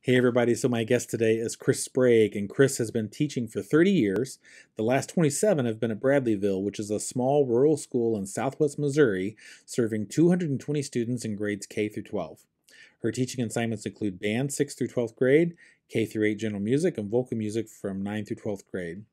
Hey everybody, so my guest today is Chris Sprague, and Chris has been teaching for 30 years. The last 27 have been at Bradleyville, which is a small rural school in southwest Missouri, serving 220 students in grades K through 12. Her teaching assignments include band 6th through 12th grade, K through 8 general music, and vocal music from 9th through 12th grade.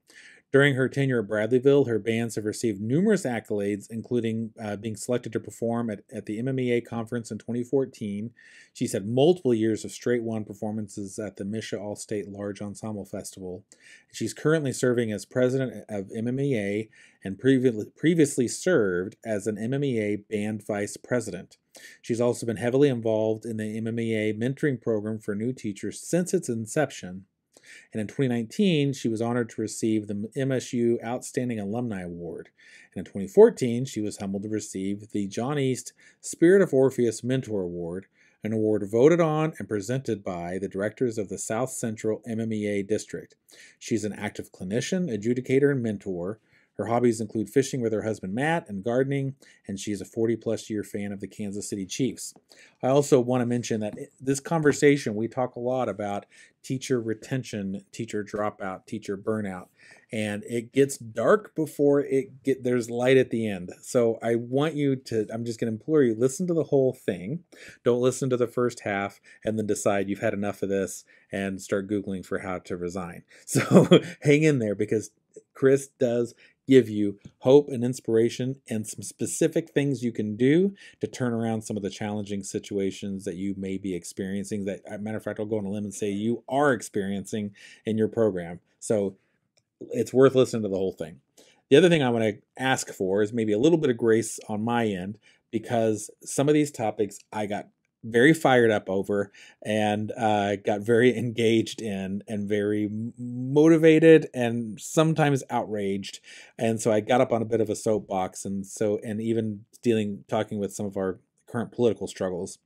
During her tenure at Bradleyville, her bands have received numerous accolades, including being selected to perform at the MMEA conference in 2014. She's had multiple years of straight one performances at the Misha All-State Large Ensemble Festival. She's currently serving as president of MMEA and previously served as an MMEA band vice president. She's also been heavily involved in the MMEA mentoring program for new teachers since its inception. And in 2019, she was honored to receive the MSU Outstanding Alumni Award. And in 2014, she was humbled to receive the John East Spirit of Orpheus Mentor Award, an award voted on and presented by the directors of the South Central MMEA District. She's an active clinician, adjudicator, and mentor. Her hobbies include fishing with her husband Matt and gardening, and she's a 40-plus year fan of the Kansas City Chiefs. I also want to mention that this conversation, we talk a lot about teacher retention, teacher dropout, teacher burnout, and it gets dark before there's light at the end. So I want you to, I'm just going to implore you, listen to the whole thing. Don't listen to the first half and then decide you've had enough of this and start Googling for how to resign. So hang in there, because Chris does give you hope and inspiration and some specific things you can do to turn around some of the challenging situations that you may be experiencing, that, as a matter of fact, I'll go on a limb and say you are experiencing in your program. So it's worth listening to the whole thing. The other thing I want to ask for is maybe a little bit of grace on my end, because some of these topics I got very fired up over and got very engaged in and very motivated and sometimes outraged. And so I got up on a bit of a soapbox, and even talking with some of our current political struggles.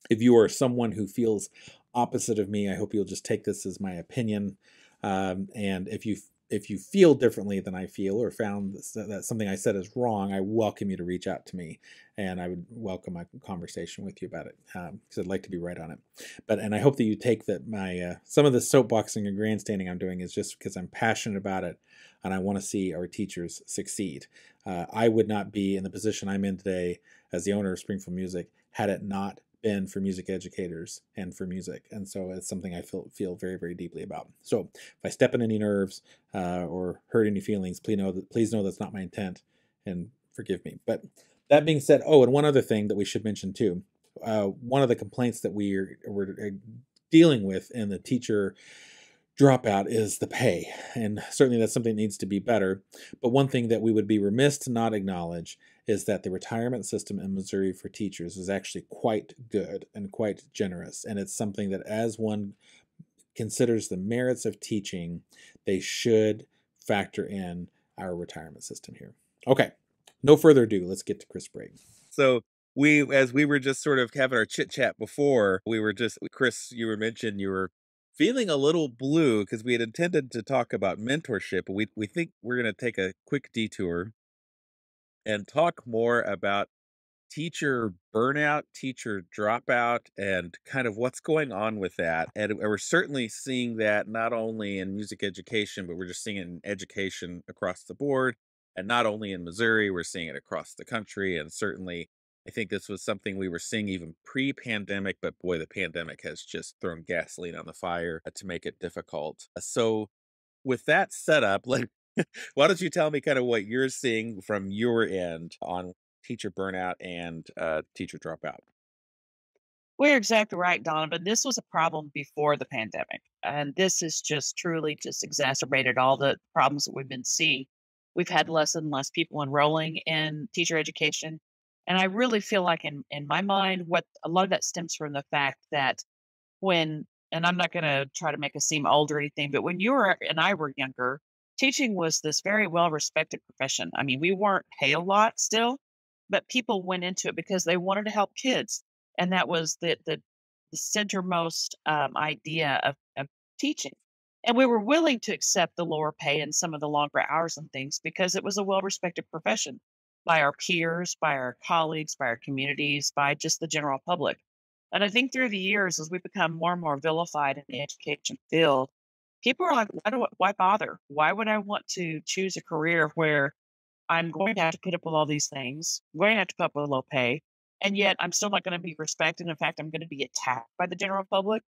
If you are someone who feels opposite of me, I hope you'll just take this as my opinion. And if you feel differently than I feel, or found that something I said is wrong, I welcome you to reach out to me, and I would welcome a conversation with you about it, because I'd like to be right on it. And I hope that you take that my some of the soapboxing and grandstanding I'm doing is just because I'm passionate about it, and I want to see our teachers succeed. I would not be in the position I'm in today as the owner of Springfield Music had it not been for music educators and for music. And so it's something I feel very, very deeply about. So if I step on any nerves or hurt any feelings, please know that's not my intent, and forgive me. But that being said, and one other thing that we should mention too, one of the complaints that we're dealing with in the teacher dropout is the pay. And certainly that's something that needs to be better. But one thing that we would be remiss to not acknowledge is that the retirement system in Missouri for teachers is actually quite good and quite generous. And it's something that, as one considers the merits of teaching, they should factor in our retirement system here. Okay, no further ado, let's get to Chris Sprague. So as we were just sort of having our chit chat before, Chris, you were mentioning you were feeling a little blue because we had intended to talk about mentorship. But we think we're going to take a quick detour and talk more about teacher burnout, teacher dropout, and kind of what's going on with that. And we're certainly seeing that not only in music education, but we're just seeing it in education across the board. And not only in Missouri, we're seeing it across the country. And certainly, I think this was something we were seeing even pre-pandemic, but boy, the pandemic has just thrown gasoline on the fire to make it difficult. So with that setup, like, why don't you tell me kind of what you're seeing from your end on teacher burnout and teacher dropout? Well, you're exactly right, Donovan. This was a problem before the pandemic. And this has just truly just exacerbated all the problems that we've been seeing. We've had less and less people enrolling in teacher education. And I really feel like in my mind, what a lot of that stems from the fact that and I'm not going to try to make us seem old or anything, but when you were and I were younger, teaching was this very well respected profession. I mean, we weren't paid a lot still, but people went into it because they wanted to help kids, and that was the centermost idea of teaching. And we were willing to accept the lower pay and some of the longer hours and things because it was a well respected profession by our peers, by our colleagues, by our communities, by just the general public. And I think through the years, as we become more and more vilified in the education field, people are like, why bother? Why would I want to choose a career where I'm going to have to put up with all these things, I'm going to have to put up with low pay, and yet I'm still not going to be respected. In fact, I'm going to be attacked by the general public.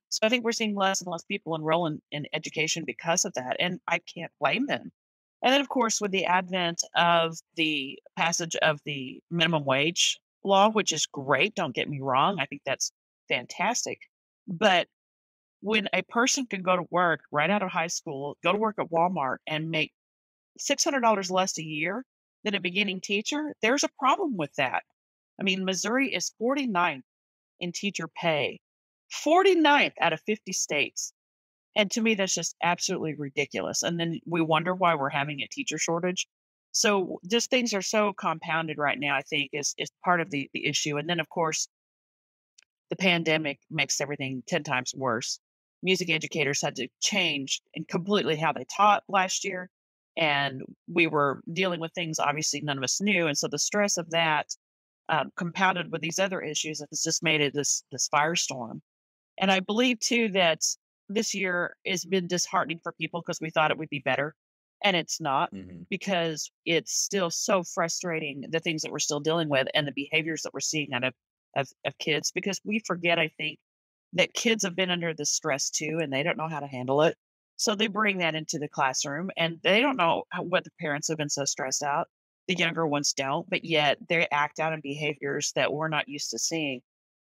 So I think we're seeing less and less people enroll in education because of that, and I can't blame them. And then, of course, with the advent of the passage of the minimum wage law, which is great, don't get me wrong, I think that's fantastic. But when a person can go to work right out of high school, go to work at Walmart and make $600 less a year than a beginning teacher, there's a problem with that. I mean, Missouri is 49th in teacher pay, 49th out of 50 states. And to me, that's just absolutely ridiculous. And then we wonder why we're having a teacher shortage. So just things are so compounded right now, I think, is part of the issue. And then, of course, the pandemic makes everything 10 times worse. Music educators had to change and completely how they taught last year. And we were dealing with things obviously none of us knew. And so the stress of that, compounded with these other issues, has just made it this firestorm. And I believe too that this year has been disheartening for people because we thought it would be better, and it's not, Hmm. because it's still so frustrating, the things that we're still dealing with and the behaviors that we're seeing out of kids, because we forget, I think, that kids have been under the stress too, and they don't know how to handle it. So they bring that into the classroom, and they don't know what the parents have been so stressed out. The younger ones don't, but yet they act out in behaviors that we're not used to seeing.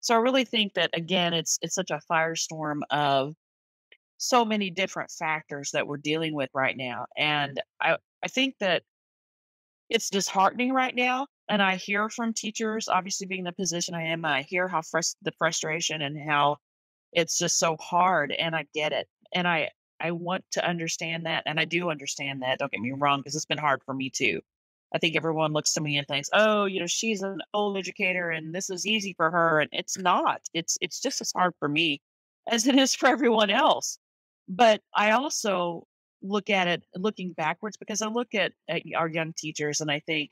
So I really think that, again, it's such a firestorm of so many different factors that we're dealing with right now. And I think that it's disheartening right now. And I hear from teachers, obviously being the position I am, I hear how the frustration and how it's just so hard, and I get it. And I want to understand that, and I do understand that, don't get me wrong, because 'cause it's been hard for me too. I think everyone looks to me and thinks, "Oh, she's an old educator and this is easy for her," and it's not. It's just as hard for me as it is for everyone else. But I also look at it looking backwards, because I look at our young teachers and I think,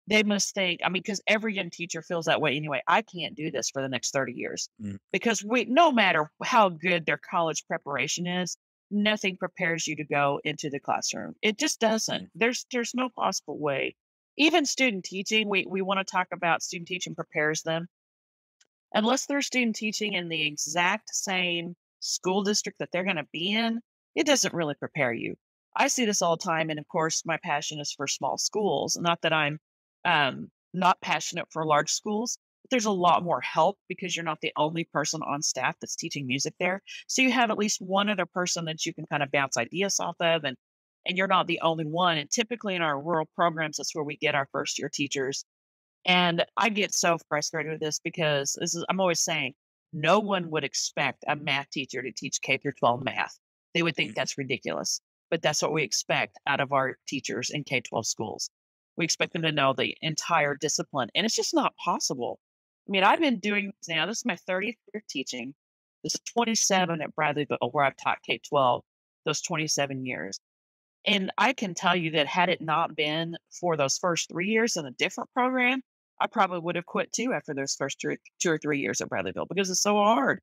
they must think, I mean, because every young teacher feels that way anyway. I can't do this for the next 30 years, because no matter how good their college preparation is, nothing prepares you to go into the classroom. It just doesn't. Mm. There's no possible way. Even student teaching, we want to talk about student teaching prepares them. Unless they're student teaching in the exact same school district that they're going to be in, it doesn't really prepare you. I see this all the time. And of course, my passion is for small schools. Not that I'm not passionate for large schools, but there's a lot more help because you're not the only person on staff that's teaching music there. So you have at least one other person that you can kind of bounce ideas off of. And you're not the only one. And typically in our rural programs, that's where we get our first year teachers. And I get so frustrated with this, because I'm always saying, no one would expect a math teacher to teach K through 12 math. They would think that's ridiculous. But that's what we expect out of our teachers in K-12 schools. We expect them to know the entire discipline, and it's just not possible. I mean, I've been doing this now. This is my 30th year teaching. This is 27 at Bradleyville, where I've taught K-12 those 27 years. And I can tell you that had it not been for those first 3 years in a different program, I probably would have quit too after those first 2 or 3 years at Bradleyville, because it's so hard.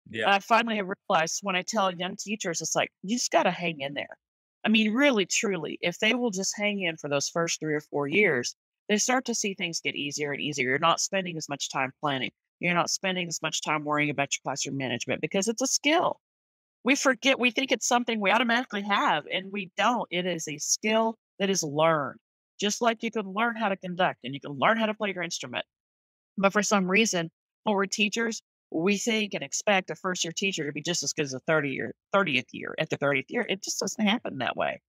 Yeah. And I finally have realized, when I tell young teachers, it's like, you just gotta hang in there. I mean, really, truly, if they will just hang in for those first 3 or 4 years, they start to see things get easier and easier. You're not spending as much time planning. You're not spending as much time worrying about your classroom management, because it's a skill. We think it's something we automatically have, and we don't. It is a skill that is learned. Just like you can learn how to conduct and you can learn how to play your instrument. But for some reason, when we're teachers, we think and expect a first year teacher to be just as good as a 30th year at the 30th year. It just doesn't happen that way.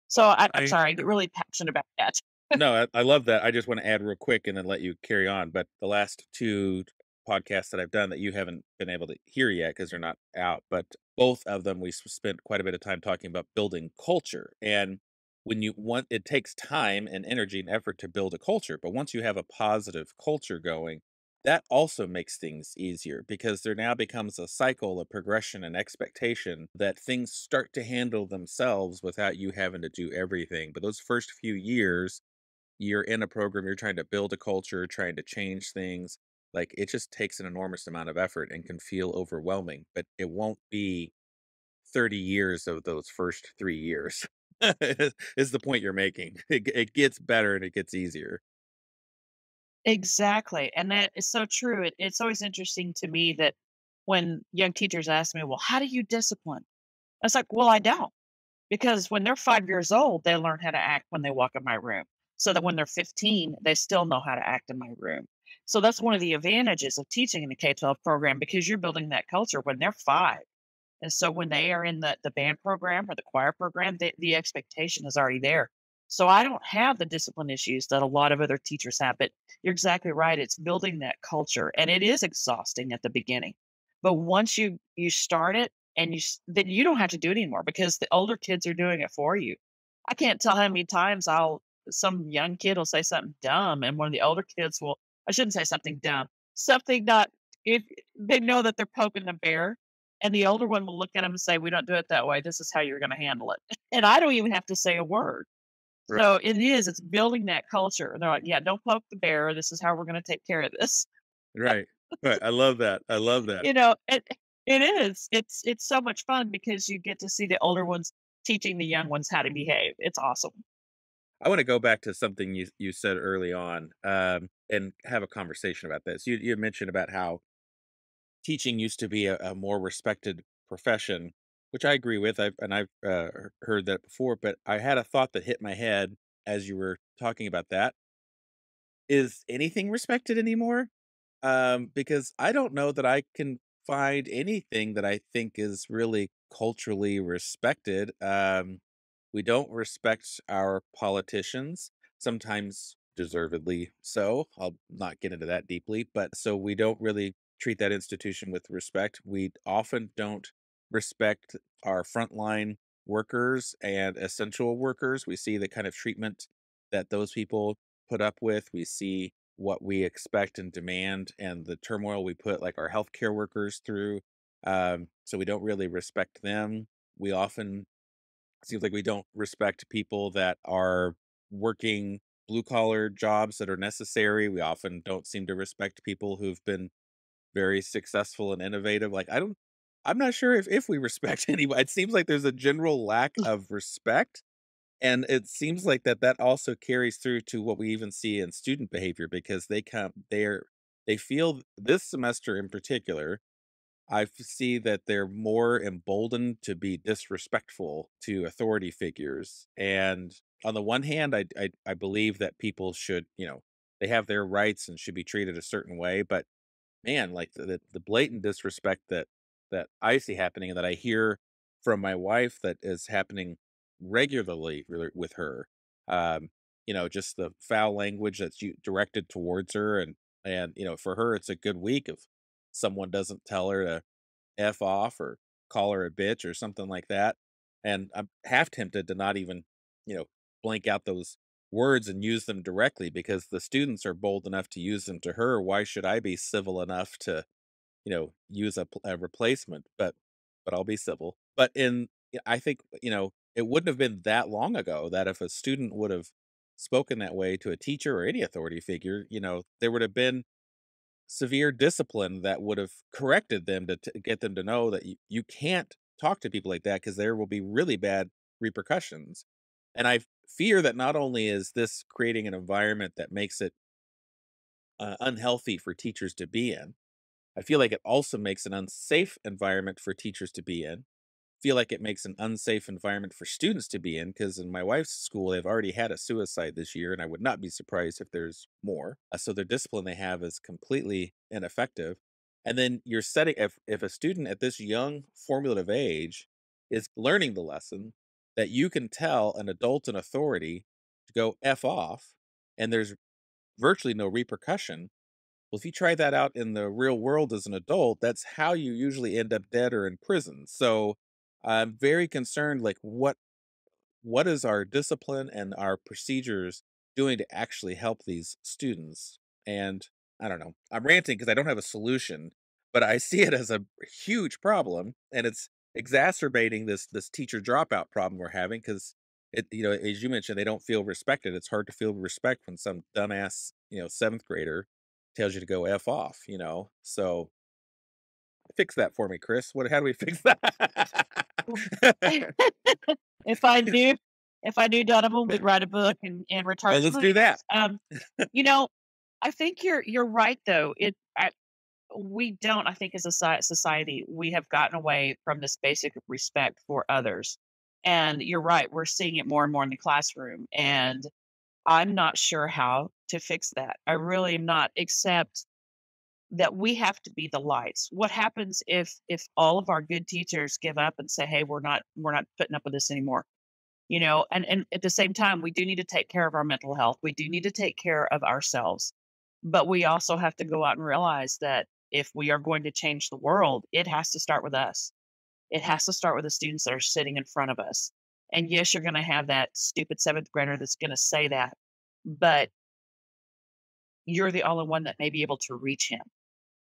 So I'm I sorry, I get really passionate about that. No, I love that. I just want to add real quick and then let you carry on. But the last two podcasts that I've done that you haven't been able to hear yet because they're not out, but both of them we spent quite a bit of time talking about building culture. And when you want, it takes time and energy and effort to build a culture. But once you have a positive culture going, that also makes things easier because there now becomes a cycle of progression and expectation that things start to handle themselves without you having to do everything. But those first few years, you're in a program, you're trying to build a culture, trying to change things. Like, it just takes an enormous amount of effort and can feel overwhelming, but it won't be 30 years of those first 3 years, is the point you're making. It gets better and it gets easier. Exactly, and that is so true. It's always interesting to me that when young teachers ask me, "Well, how do you discipline?" I was like, "Well, I don't." Because when they're 5 years old, they learn how to act when they walk in my room, so that when they're 15, they still know how to act in my room. So that's one of the advantages of teaching in a K-12 program because you're building that culture when they're 5. And so when they are in the band program or the choir program, the expectation is already there. So I don't have the discipline issues that a lot of other teachers have, but you're exactly right. It's building that culture, and it is exhausting at the beginning. But once you start it and then you don't have to do it anymore because the older kids are doing it for you. I can't tell how many times I'll some young kid will say something dumb, and one of the older kids will I shouldn't say something dumb, something not if they know that they're poking the bear, and the older one will look at him and say, "We don't do it that way. This is how you're gonna handle it." And I don't even have to say a word. Right, So it's building that culture. And they're like, "Yeah, don't poke the bear. This is how we're gonna take care of this." right, right. I love that. I love that. You know, it is. It's so much fun because you get to see the older ones teaching the young ones how to behave. It's awesome. I wanna go back to something you said early on, and have a conversation about this. You had mentioned about how teaching used to be a more respected profession, which I agree with. I've heard that before, but I had a thought that hit my head as you were talking about that. Is anything respected anymore? Because I don't know that I can find anything that I think is really culturally respected. We don't respect our politicians, sometimes deservedly so. I'll not get into that deeply, but so we don't really treat that institution with respect. We often don't respect our frontline workers and essential workers. We see the kind of treatment that those people put up with. We see what we expect and demand and the turmoil we put like our healthcare workers through. So we don't really respect them. We often seems like we don't respect people that are working blue collar jobs that are necessary. We often don't seem to respect people who've been very successful and innovative. Like I'm not sure if we respect anybody. It seems like there's a general lack of respect. And it seems like that also carries through to what we even see in student behavior because they feel this semester in particular see that they're more emboldened to be disrespectful to authority figures. And on the one hand, I believe that people should, they have their rights and should be treated a certain way. But man, like the blatant disrespect that I see happening and that I hear from my wife that is happening regularly with her. Um, just the foul language that's directed towards her, and for her, it's a good week if someone doesn't tell her to F off or call her a bitch or something like that. And I'm half tempted to not even, you know, blank out those words and use them directly because the students are bold enough to use them to her. Why should I be civil enough to, use a replacement? But I'll be civil. But I think, it wouldn't have been that long ago that if a student would have spoken that way to a teacher or any authority figure, there would have been severe discipline that would have corrected them to get them to know that you can't talk to people like that because there will be really bad repercussions. And I fear that not only is this creating an environment that makes it unhealthy for teachers to be in, I feel like it also makes an unsafe environment for teachers to be in. Feel like it makes an unsafe environment for students to be in because in my wife's school they've already had a suicide this year and I would not be surprised if there's more. So their discipline they have is completely ineffective. And then you're setting if a student at this young formulative age is learning the lesson that you can tell an adult in authority to go f off and there's virtually no repercussion. Well, if you try that out in the real world as an adult, that's how you usually end up dead or in prison. So I'm very concerned, like what is our discipline and our procedures doing to actually help these students? And I don't know. I'm ranting because I don't have a solution, but I see it as a huge problem, and it's exacerbating this teacher dropout problem we're having because as you mentioned, they don't feel respected. It's hard to feel respect when some dumbass, seventh grader tells you to go F off, So fix that for me, Chris. How do we fix that? If I knew if I knew Donovan would write a book and retard Well, some let's of these. do that. You know, I think you're right though. We don't, I think as a society, we have gotten away from this basic respect for others. And you're right, we're seeing it more and more in the classroom. And I'm not sure how to fix that. I really am not, except that we have to be the lights. What happens if all of our good teachers give up and say, "Hey, we're not putting up with this anymore." And at the same time, we do need to take care of our mental health. We do need to take care of ourselves. But we also have to go out and realize that if we are going to change the world, it has to start with us. It has to start with the students that are sitting in front of us. And yes, you're going to have that stupid seventh grader that's going to say that, but you're the only one that may be able to reach him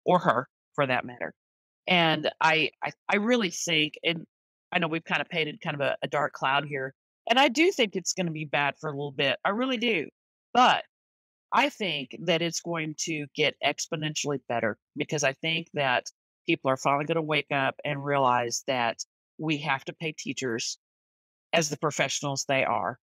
or her for that matter. And I really think, and I know we've kind of painted kind of a dark cloud here, and I do think it's going to be bad for a little bit. I really do. But I think that it's going to get exponentially better because I think that people are finally going to wake up and realize that we have to pay teachers as the professionals they are.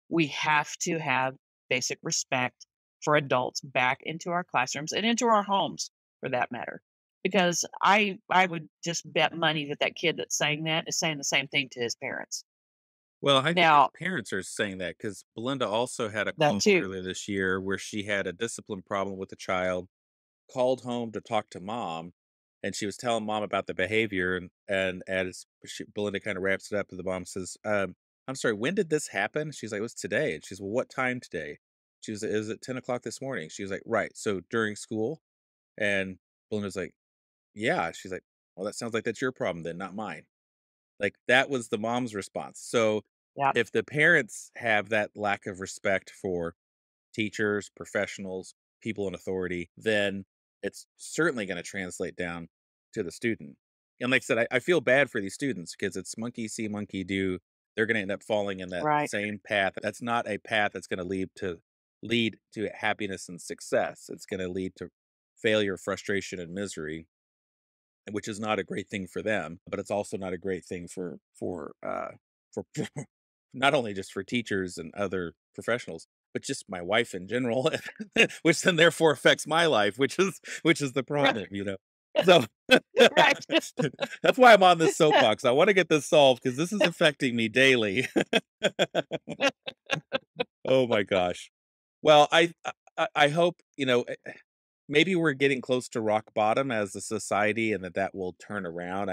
We have to have basic respect for adults back into our classrooms and into our homes for that matter. Because I would just bet money that that kid that's saying that is saying the same thing to his parents. Well, I think his Now, parents are saying that because Belinda also had a that call too. earlier this year where she had a discipline problem with a child, called home to talk to mom, and she was telling mom about the behavior, and as Belinda kind of wraps it up, the mom says, "I'm sorry, when did this happen?" She's like, "It was today." And she's, "Well, what time today?" She was, "It was at 10 o'clock this morning." She was like, "Right, so during school?" And Belinda's like, "Yeah." She's like, "Well, that sounds like that's your problem then, not mine." Like, that was the mom's response. So, Yeah, if the parents have that lack of respect for teachers, professionals, people in authority, then it's certainly gonna translate down to the student. And like I said, I feel bad for these students because it's monkey see, monkey do. They're gonna end up falling in that right. same path. That's not a path that's gonna lead to happiness and success. It's gonna lead to failure, frustration, and misery, which is not a great thing for them, but it's also not a great thing for not only just for teachers and other professionals, but just my wife in general, which then therefore affects my life, which is the Right. problem. So Right. that's why I'm on this soapbox. I want to get this solved because this is affecting me daily. Oh my gosh. Well, I hope maybe we're getting close to rock bottom as a society, and that will turn around.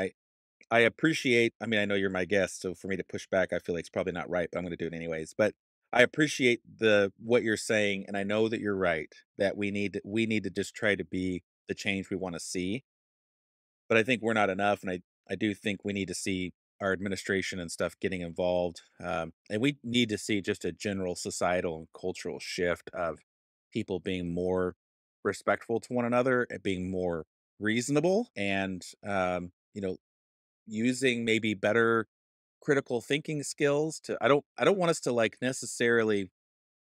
I appreciate. I mean, I know you're my guest, so for me to push back, I feel like it's probably not right, but I'm going to do it anyways. But I appreciate the what you're saying, and I know that you're right that we need to just try to be the change we want to see. But I think we're not enough, and I do think we need to see our administration and stuff getting involved, and we need to see just a general societal and cultural shift of people being more respectful to one another and being more reasonable, and using maybe better critical thinking skills to I don't want us to like necessarily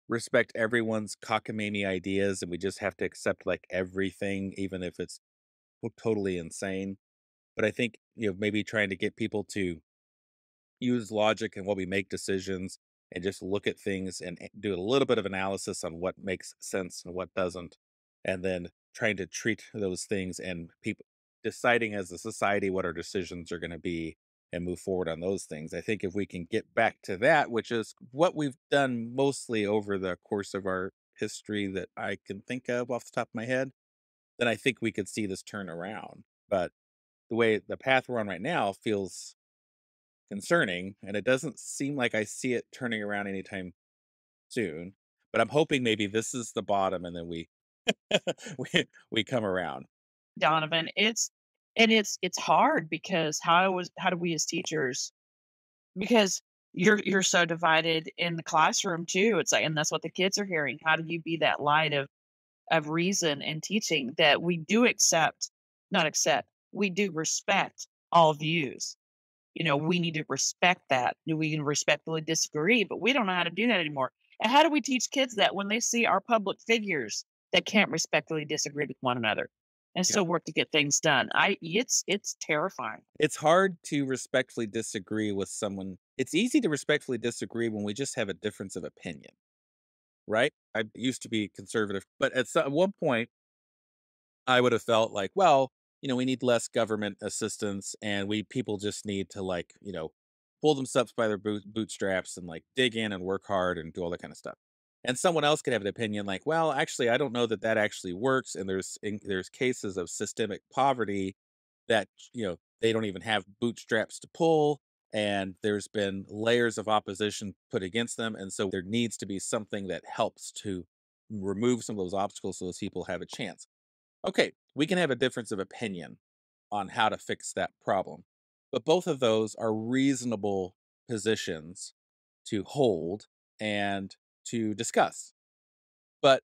respect everyone's cockamamie ideas and we just have to accept like everything even if it's totally insane. But I think, maybe trying to get people to use logic and what we make decisions and just look at things and do a little bit of analysis on what makes sense and what doesn't. And then trying to treat those things and people deciding as a society what our decisions are going to be and move forward on those things. I think if we can get back to that, which is what we've done mostly over the course of our history that I can think of off the top of my head, then I think we could see this turn around. But the path we're on right now feels concerning, and it doesn't seem like I see it turning around anytime soon. But I'm hoping maybe this is the bottom, and then we we come around. Donovan, it's hard because how do we as teachers, because you're so divided in the classroom too. It's like, and that's what the kids are hearing. How do you be that light of reason and teaching that we do accept, not accept, we do respect all views. We need to respect that. We can respectfully disagree, but we don't know how to do that anymore. And how do we teach kids that when they see our public figures that can't respectfully disagree with one another and Yeah. still work to get things done. It's terrifying. It's hard to respectfully disagree with someone. It's easy to respectfully disagree when we just have a difference of opinion, right? I used to be conservative, but at one point, I would have felt like, well, we need less government assistance, and we people just need to like, pull themselves by their bootstraps and like dig in and work hard and do all that kind of stuff. And someone else could have an opinion like, well, actually, I don't know that that actually works, and there's cases of systemic poverty that they don't even have bootstraps to pull, and there's been layers of opposition put against them, and so there needs to be something that helps to remove some of those obstacles so those people have a chance. Okay, we can have a difference of opinion on how to fix that problem, but both of those are reasonable positions to hold and to discuss. But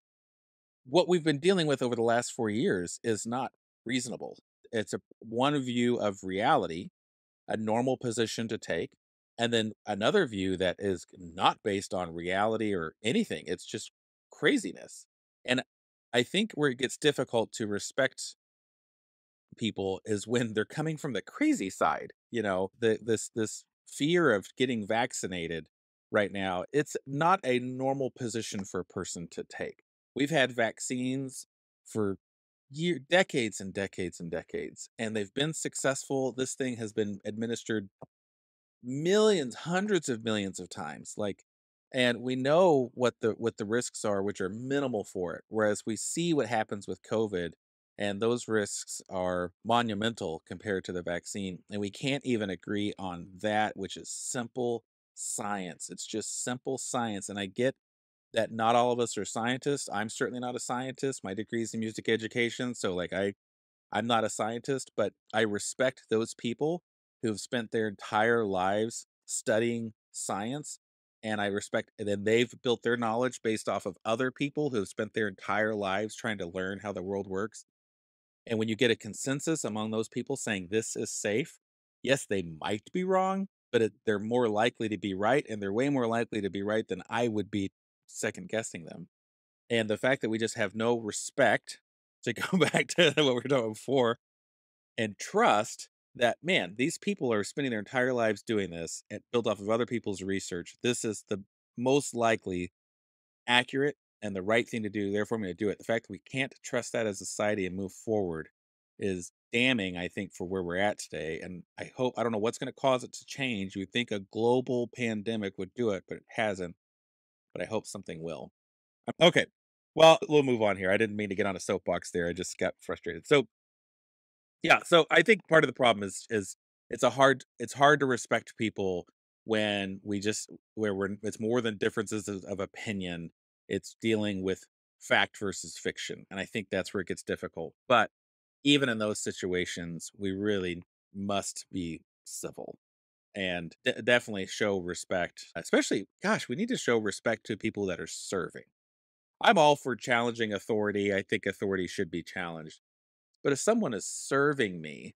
what we've been dealing with over the last 4 years is not reasonable. It's a one view of reality, a normal position to take, and then another view that is not based on reality or anything. It's just craziness. And I think where it gets difficult to respect people is when they're coming from the crazy side. This fear of getting vaccinated right now, it's not a normal position for a person to take. We've had vaccines for decades and decades and decades, and they've been successful. This thing has been administered millions, hundreds of millions of times, like, and we know what the risks are, which are minimal for it, whereas we see what happens with COVID, and those risks are monumental compared to the vaccine, and we can't even agree on that, which is simple science. It's just simple science, and I get that not all of us are scientists. I'm certainly not a scientist. My degree is in music education, so like I'm not a scientist, but I respect those people who have spent their entire lives studying science. And I respect, and then they've built their knowledge based off of other people who have spent their entire lives trying to learn how the world works. And when you get a consensus among those people saying this is safe, yes, they might be wrong, but they're more likely to be right. And they're way more likely to be right than I would be second guessing them. And the fact that we just have no respect, to go back to what we were talking before, and trust that, man, these people are spending their entire lives doing this and built off of other people's research. This is the most likely accurate and the right thing to do. Therefore, I'm going to do it. The fact that we can't trust that as a society and move forward is damning, I think, for where we're at today. And I don't know what's going to cause it to change. You would think a global pandemic would do it, but it hasn't. But I hope something will. Okay. Well, we'll move on here. I didn't mean to get on a soapbox there. I just got frustrated. So, yeah, so I think part of the problem is it's hard to respect people when we just where we're it's more than differences of opinion. It's dealing with fact versus fiction. And I think that's where it gets difficult. But even in those situations, we really must be civil and definitely show respect. Especially, gosh, we need to show respect to people that are serving. I'm all for challenging authority. I think authority should be challenged. But if someone is serving me,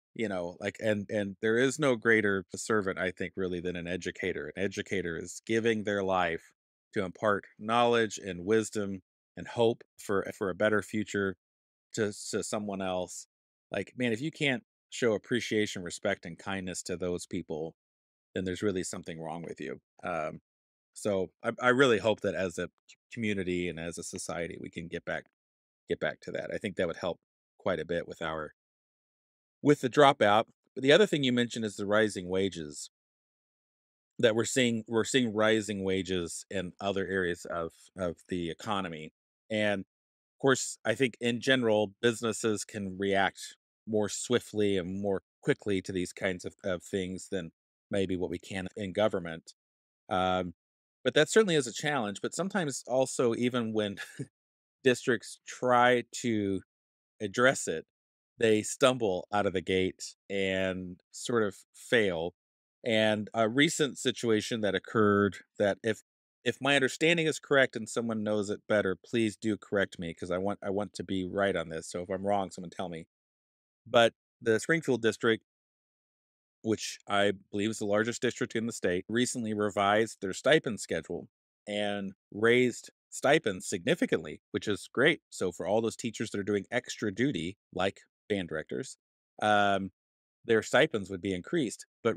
like, and there is no greater servant, I think, really, than an educator. An educator is giving their life to impart knowledge and wisdom and hope for a better future to someone else. Like, man, if you can't show appreciation, respect, and kindness to those people, then there's really something wrong with you. So I really hope that as a community and as a society, we can get back to that. I think that would help quite a bit with the dropout. But the other thing you mentioned is the rising wages that we're seeing rising wages in other areas of the economy. And of course, I think in general, businesses can react more swiftly and more quickly to these kinds of things than maybe what we can in government. Um, but that certainly is a challenge. But sometimes also, even when districts try to address it, they stumble out of the gate and sort of fail. And a recent situation that occurred that if my understanding is correct and someone knows it better, please do correct me because I want to be right on this. So if I'm wrong, someone tell me. But the Springfield district, which I believe is the largest district in the state, recently revised their stipend schedule and raised stipends significantly, which is great. So for all those teachers that are doing extra duty, like band directors, um, their stipends would be increased. But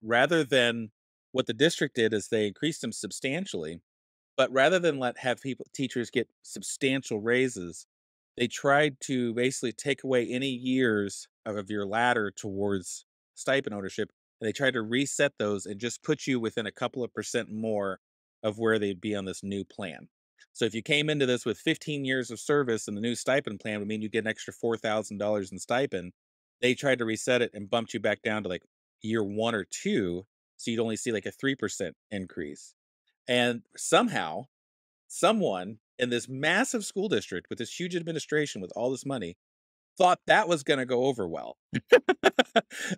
rather than what the district did is they increased them substantially, but rather than let have people teachers get substantial raises, they tried to basically take away any years of your ladder towards stipend ownership, and they tried to reset those and just put you within a couple of percent more of where they'd be on this new plan. So if you came into this with 15 years of service and the new stipend plan would mean you get an extra $4,000 in stipend, they tried to reset it and bumped you back down to like year 1 or 2, so you'd only see like a 3% increase. And somehow, someone in this massive school district with this huge administration with all this money thought that was going to go over well.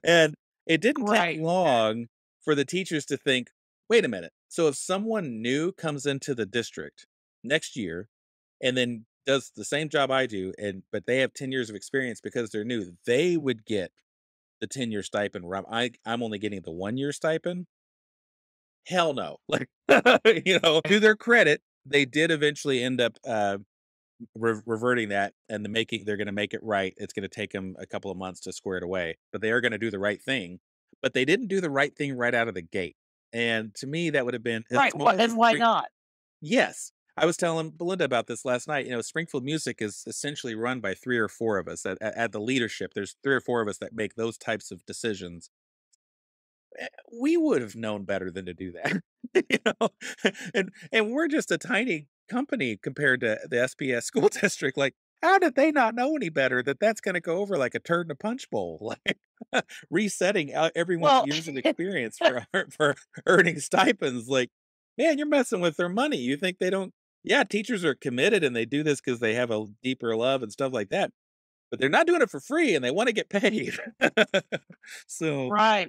And it didn't take Right. long for the teachers to think, wait a minute. So if someone new comes into the district next year and then does the same job I do, and but they have 10 years of experience because they're new, they would get the 10-year stipend where I'm only getting the 1-year stipend. Hell no. Like, to their credit, they did eventually end up reverting that, and they're going to make it right. It's going to take them a couple of months to square it away, but they are going to do the right thing. But they didn't do the right thing right out of the gate. And to me, that would have been Right. And why not? yes. I was telling Belinda about this last night. Springfield Music is essentially run by 3 or 4 of us at the leadership. There's 3 or 4 of us that make those types of decisions. We would have known better than to do that, you know? And we're just a tiny company compared to the SPS school district. Like, how did they not know any better that that's going to go over like a turd in a punch bowl? Like resetting out everyone's Well, years of experience for earning stipends. Like, man, you're messing with their money. You think they don't? Yeah, teachers are committed and they do this because they have a deeper love and stuff like that. But they're not doing it for free and they want to get paid. So right.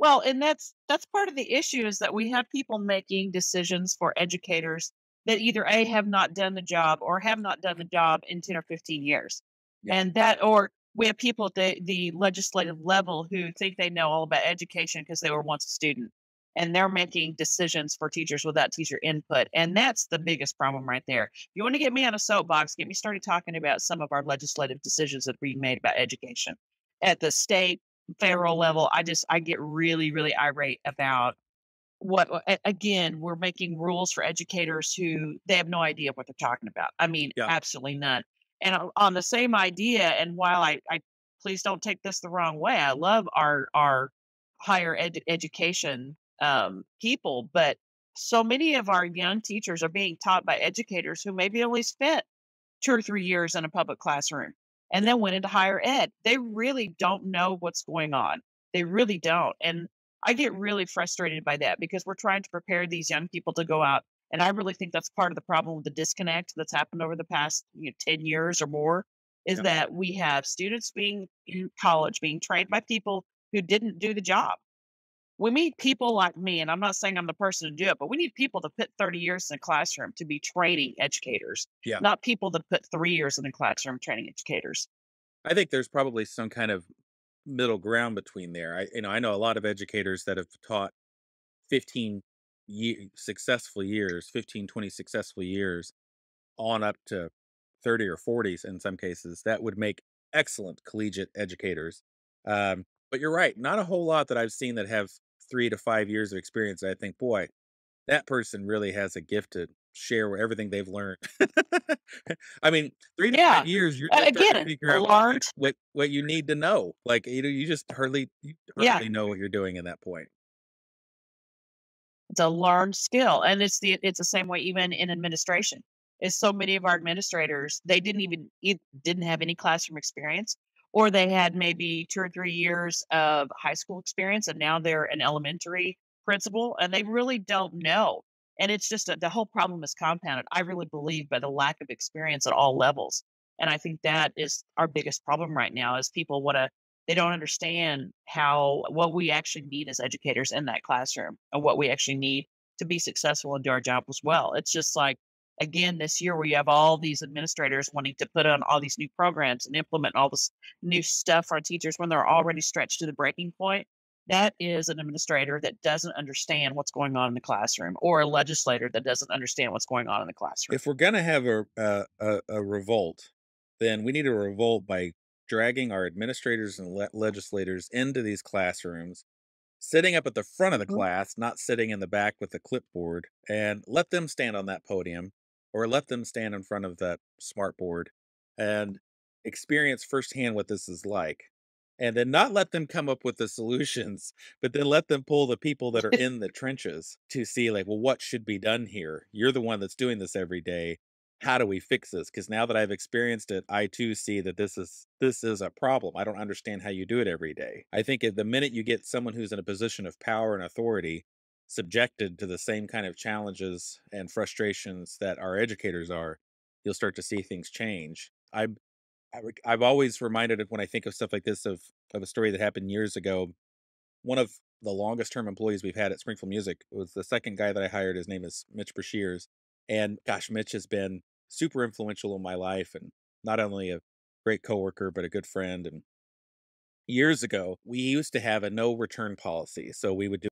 Well, and that's part of the issue is that we have people making decisions for educators that either A have not done the job or have not done the job in 10 or 15 years. yeah, And that or we have people at the legislative level who think they know all about education because they were once a student. And they're making decisions for teachers without teacher input. And that's the biggest problem right there. If you want to get me on a soapbox, get me started talking about some of our legislative decisions that are being made about education at the state, federal level. I get really, really irate about again, we're making rules for educators who they have no idea what they're talking about. I mean, yeah, absolutely none. And on the same idea, and while I please don't take this the wrong way, I love our higher education people, but so many of our young teachers are being taught by educators who maybe only spent 2 or 3 years in a public classroom and then went into higher ed. They really don't know what's going on. They really don't. And I get really frustrated by that because we're trying to prepare these young people to go out. And I really think that's part of the problem with the disconnect that's happened over the past 10 years or more is yeah. that we have students being in college being trained by people who didn't do the job. We need people like me, and I'm not saying I'm the person to do it, but we need people to put 30 years in a classroom to be training educators, Yeah. not people that put 3 years in a classroom training educators. I think there's probably some kind of middle ground between there. I know a lot of educators that have taught 15 successful years, 15, 20 successful years on up to 30 or 40s in some cases. That would make excellent collegiate educators. But you're right, not a whole lot that I've seen that have 3 to 5 years of experience. I think, boy, that person really has a gift to share with everything they've learned. I mean, 3 to 5 Yeah. years, you're just starting to Again, figure out learned. what you need to know. Like you Yeah. hardly know what you're doing in that point. It's a learned skill, and it's the same way even in administration. Is so many of our administrators they didn't have any classroom experience, or they had maybe 2 or 3 years of high school experience, and now they're an elementary principal, and they really don't know. And it's just the whole problem is compounded. I really believe by the lack of experience at all levels, and I think that is our biggest problem right now. Is people want to they don't understand how what we actually need as educators in that classroom and what we actually need to be successful and do our job as well. It's just like again this year where you have all these administrators wanting to put on all these new programs and implement all this new stuff for our teachers when they're already stretched to the breaking point. That is an administrator that doesn't understand what's going on in the classroom, or a legislator that doesn't understand what's going on in the classroom. If we're gonna have a revolt, then we need a revolt by dragging our administrators and legislators into these classrooms, sitting up at the front of the Mhm. class, not sitting in the back with a clipboard, and let them stand on that podium or let them stand in front of that smart board and experience firsthand what this is like. And then not let them come up with the solutions, but then let them pull the people that are in the trenches to see, like, well, what should be done here? You're the one that's doing this every day. How do we fix this? Because now that I've experienced it, I too see that this is a problem. I don't understand how you do it every day. I think at the minute you get someone who's in a position of power and authority subjected to the same kind of challenges and frustrations that our educators are, you'll start to see things change. I've always reminded of when I think of stuff like this of a story that happened years ago. One of the longest term employees we've had at Springfield Music was the second guy that I hired. His name is Mitch Brashears. And gosh, Mitch has been super influential in my life and not only a great coworker, but a good friend. And years ago, we used to have a no return policy. So we would do